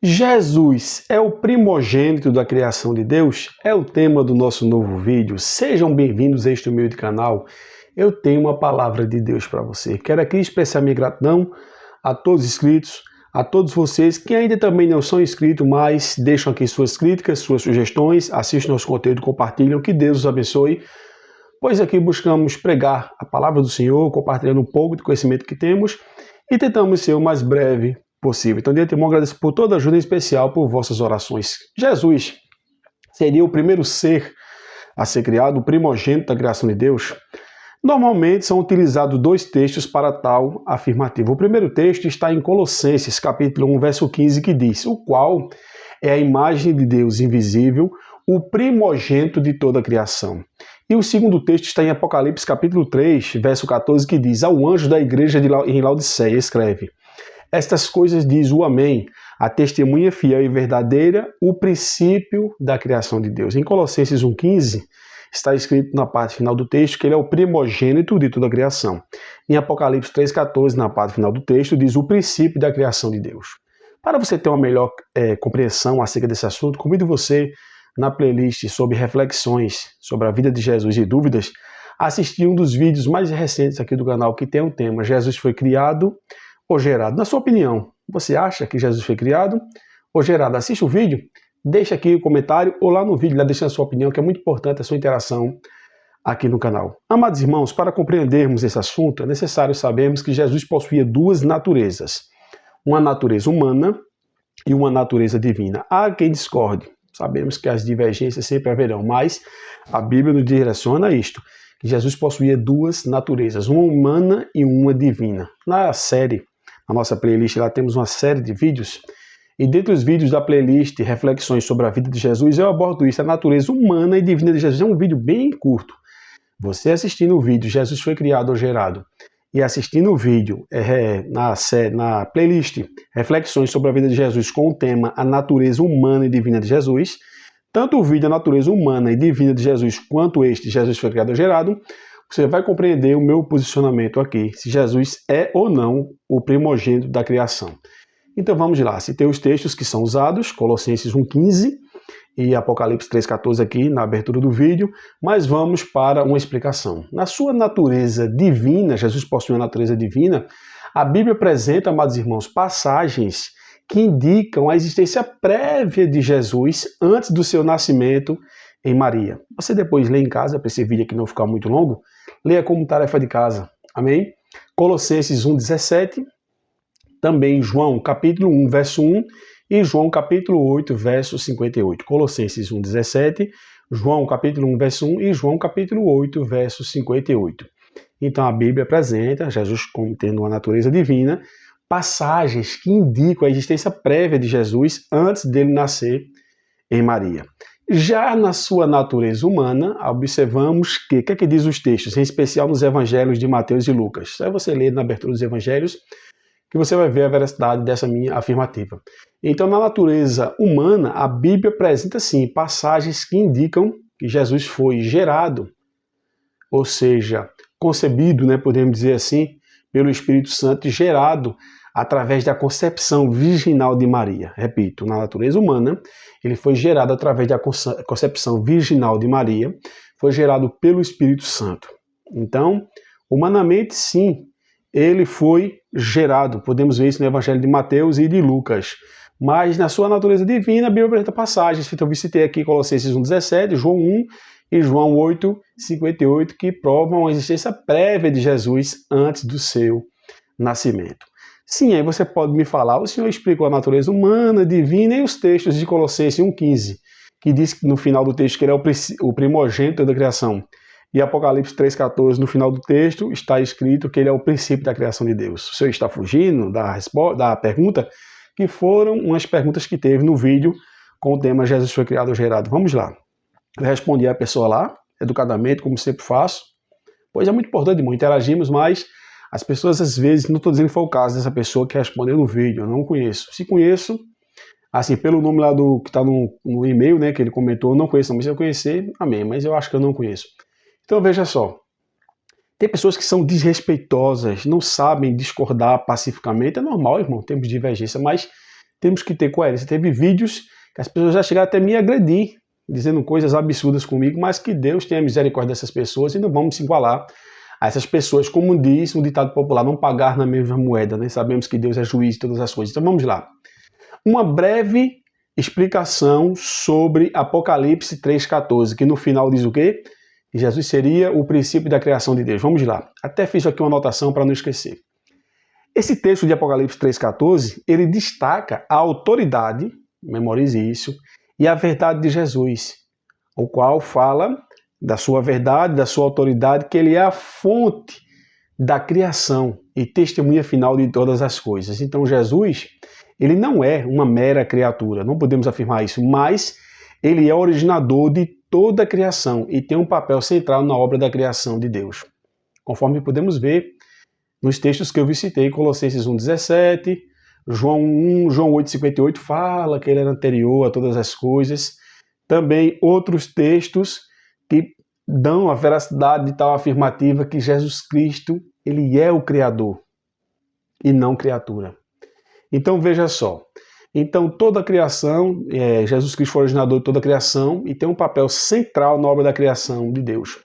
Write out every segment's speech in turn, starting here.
Jesus é o primogênito da criação de Deus? É o tema do nosso novo vídeo. Sejam bem-vindos a este humilde canal. Eu tenho uma palavra de Deus para você. Quero aqui expressar minha gratidão a todos os inscritos, a todos vocês que ainda também não são inscritos, mas deixam aqui suas críticas, suas sugestões, assistem nosso conteúdo, compartilham. Que Deus os abençoe, pois aqui buscamos pregar a palavra do Senhor, compartilhando um pouco do conhecimento que temos e tentamos ser o mais breve possível. Então, de antemão, agradeço por toda a ajuda, em especial por vossas orações. Jesus seria o primeiro ser a ser criado, o primogênito da criação de Deus? Normalmente são utilizados dois textos para tal afirmativa. O primeiro texto está em Colossenses, capítulo 1, verso 15, que diz: o qual é a imagem de Deus invisível, o primogênito de toda a criação. E o segundo texto está em Apocalipse, capítulo 3, verso 14, que diz: ao anjo da igreja em Laodiceia, escreve: estas coisas diz o Amém, a testemunha fiel e verdadeira, o princípio da criação de Deus. Em Colossenses 1,15, está escrito na parte final do texto que ele é o primogênito de toda a criação. Em Apocalipse 3,14, na parte final do texto, diz o princípio da criação de Deus. Para você ter uma melhor compreensão acerca desse assunto, convido você, na playlist sobre reflexões sobre a vida de Jesus e dúvidas, a assistir um dos vídeos mais recentes aqui do canal que tem o tema Jesus foi criado ou gerado? Na sua opinião, você acha que Jesus foi criado ou gerado? Assiste o vídeo, deixa aqui o comentário ou lá no vídeo, lá deixa a sua opinião, que é muito importante a sua interação aqui no canal. Amados irmãos, para compreendermos esse assunto, é necessário sabermos que Jesus possuía duas naturezas, uma natureza humana e uma natureza divina. Há quem discorde, sabemos que as divergências sempre haverão, mas a Bíblia nos direciona a isto, que Jesus possuía duas naturezas, uma humana e uma divina. Na nossa playlist, lá temos uma série de vídeos, e dentre os vídeos da playlist, reflexões sobre a vida de Jesus, eu abordo isso, a natureza humana e divina de Jesus. É um vídeo bem curto. Você assistindo o vídeo, Jesus foi criado ou gerado, e assistindo o vídeo na playlist, reflexões sobre a vida de Jesus com o tema a natureza humana e divina de Jesus, tanto o vídeo a natureza humana e divina de Jesus, quanto este Jesus foi criado ou gerado, você vai compreender o meu posicionamento aqui, se Jesus é ou não o primogênito da criação. Então vamos lá, citei os textos que são usados, Colossenses 1,15 e Apocalipse 3,14 aqui na abertura do vídeo, mas vamos para uma explicação. Na sua natureza divina, Jesus possui uma natureza divina, a Bíblia apresenta, amados irmãos, passagens que indicam a existência prévia de Jesus antes do seu nascimento em Maria. Você depois lê em casa, para esse vídeo aqui não ficar muito longo, leia como tarefa de casa. Amém? Colossenses 1,17, também João capítulo 1, verso 1 e João capítulo 8, verso 58. Colossenses 1,17, João capítulo 1, verso 1 e João capítulo 8, verso 58. Então a Bíblia apresenta Jesus como tendo uma natureza divina, passagens que indicam a existência prévia de Jesus antes dele nascer em Maria. Já na sua natureza humana, observamos que, o que é que diz os textos, em especial nos evangelhos de Mateus e Lucas. Só você ler na abertura dos evangelhos que você vai ver a veracidade dessa minha afirmativa. Então, na natureza humana, a Bíblia apresenta, sim, passagens que indicam que Jesus foi gerado, ou seja, concebido, podemos dizer assim, pelo Espírito Santo, gerado através da concepção virginal de Maria. Repito, na natureza humana, ele foi gerado através da concepção virginal de Maria, foi gerado pelo Espírito Santo. Então, humanamente, sim, ele foi gerado. Podemos ver isso no Evangelho de Mateus e de Lucas. Mas na sua natureza divina, a Bíblia apresenta passagens. Então, eu citei aqui Colossenses 1,17, João 1 e João 8, 58, que provam a existência prévia de Jesus antes do seu nascimento. Sim, aí você pode me falar, o Senhor explicou a natureza humana, divina e os textos de Colossenses 1,15, que diz que no final do texto que ele é o primogênito da criação. E Apocalipse 3,14, no final do texto, está escrito que ele é o princípio da criação de Deus. O Senhor está fugindo da pergunta, que foram umas perguntas que teve no vídeo com o tema Jesus foi criado ou gerado. Vamos lá. Eu respondi a pessoa lá, educadamente, como sempre faço, pois é muito importante interagirmos, mas as pessoas, às vezes, não estou dizendo que foi o caso dessa pessoa que respondeu no vídeo, eu não conheço. Se conheço, assim, pelo nome lá que está no e-mail, que ele comentou, eu não conheço, mas se eu conhecer, amém, mas eu acho que eu não conheço. Então, veja só, tem pessoas que são desrespeitosas, não sabem discordar pacificamente, é normal, irmão, temos divergência, mas temos que ter coerência. Teve vídeos que as pessoas já chegaram até me agredir, dizendo coisas absurdas comigo, mas que Deus tenha misericórdia dessas pessoas e não vamos se igualar a essas pessoas, como diz um ditado popular, não pagar na mesma moeda, né? Sabemos que Deus é juiz de todas as coisas. Então vamos lá. Uma breve explicação sobre Apocalipse 3,14, que no final diz o quê? Que Jesus seria o princípio da criação de Deus. Vamos lá. Até fiz aqui uma anotação para não esquecer. Esse texto de Apocalipse 3,14, ele destaca a autoridade, memorize isso, e a verdade de Jesus, o qual fala da sua verdade, da sua autoridade, que ele é a fonte da criação e testemunha final de todas as coisas. Então Jesus, ele não é uma mera criatura, não podemos afirmar isso, mas ele é originador de toda a criação e tem um papel central na obra da criação de Deus. Conforme podemos ver nos textos que eu citei, Colossenses 1,17, João 1, João 8,58 fala que ele era anterior a todas as coisas. Também outros textos que dão a veracidade de tal afirmativa que Jesus Cristo, ele é o Criador e não criatura. Então veja só, então toda a criação, Jesus Cristo foi o originador de toda a criação e tem um papel central na obra da criação de Deus.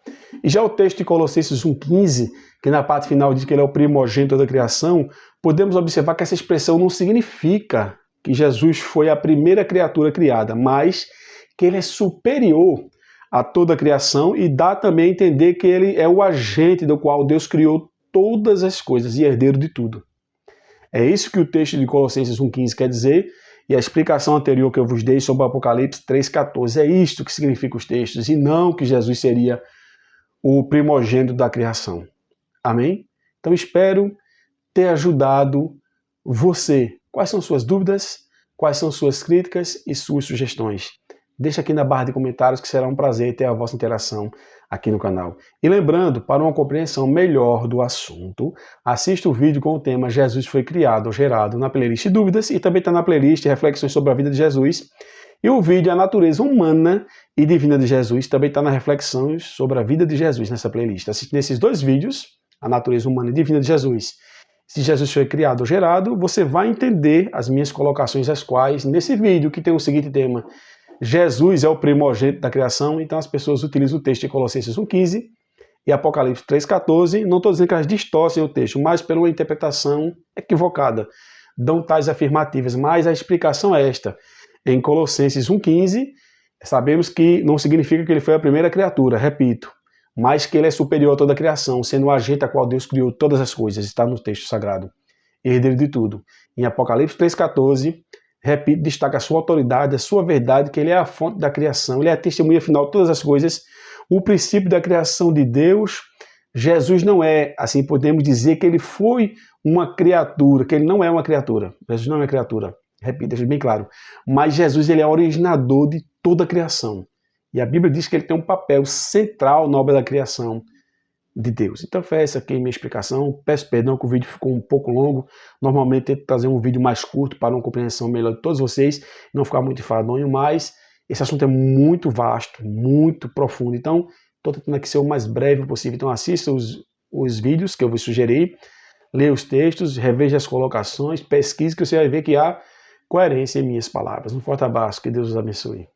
E já o texto de Colossenses 1,15, que na parte final diz que ele é o primogênito da criação, podemos observar que essa expressão não significa que Jesus foi a primeira criatura criada, mas que ele é superior a toda a criação e dá também a entender que ele é o agente do qual Deus criou todas as coisas e herdeiro de tudo. É isso que o texto de Colossenses 1,15 quer dizer, e a explicação anterior que eu vos dei sobre o Apocalipse 3,14 é isto que significa os textos, e não que Jesus seria o primogênito da criação. Amém? Então espero ter ajudado você. Quais são suas dúvidas? Quais são suas críticas e suas sugestões? Deixa aqui na barra de comentários que será um prazer ter a vossa interação aqui no canal. E lembrando, para uma compreensão melhor do assunto, assista o vídeo com o tema Jesus foi criado ou gerado na playlist Dúvidas e também está na playlist Reflexões sobre a Vida de Jesus. E o vídeo A Natureza Humana e Divina de Jesus também está nas Reflexões sobre a Vida de Jesus nessa playlist. Assistindo esses dois vídeos, A Natureza Humana e Divina de Jesus, se Jesus foi criado ou gerado, você vai entender as minhas colocações, as quais, nesse vídeo que tem o seguinte tema, Jesus é o primogênito da criação, então as pessoas utilizam o texto de Colossenses 1,15 e Apocalipse 3,14. Não estou dizendo que elas distorcem o texto, mas pela interpretação equivocada. Dão tais afirmativas, mas a explicação é esta. Em Colossenses 1,15, sabemos que não significa que ele foi a primeira criatura, repito, mas que ele é superior a toda a criação, sendo o agente a qual Deus criou todas as coisas, está no texto sagrado, herdeiro de tudo. Em Apocalipse 3,14, repito, destaca a sua autoridade, a sua verdade, que ele é a fonte da criação, ele é a testemunha final de todas as coisas, o princípio da criação de Deus. Jesus não é, assim podemos dizer, que ele foi uma criatura, que ele não é uma criatura. Jesus não é uma criatura, repito, deixa bem claro. Mas Jesus, ele é o originador de toda a criação. E a Bíblia diz que ele tem um papel central na obra da criação de Deus. Então foi essa aqui a minha explicação. Peço perdão que o vídeo ficou um pouco longo. Normalmente tento trazer um vídeo mais curto para uma compreensão melhor de todos vocês, não ficar muito enfadonho, mas esse assunto é muito vasto, muito profundo. Então estou tentando aqui ser o mais breve possível. Então assista os vídeos que eu vos sugeri, leia os textos, reveja as colocações, pesquise, que você vai ver que há coerência em minhas palavras. Um forte abraço, que Deus os abençoe.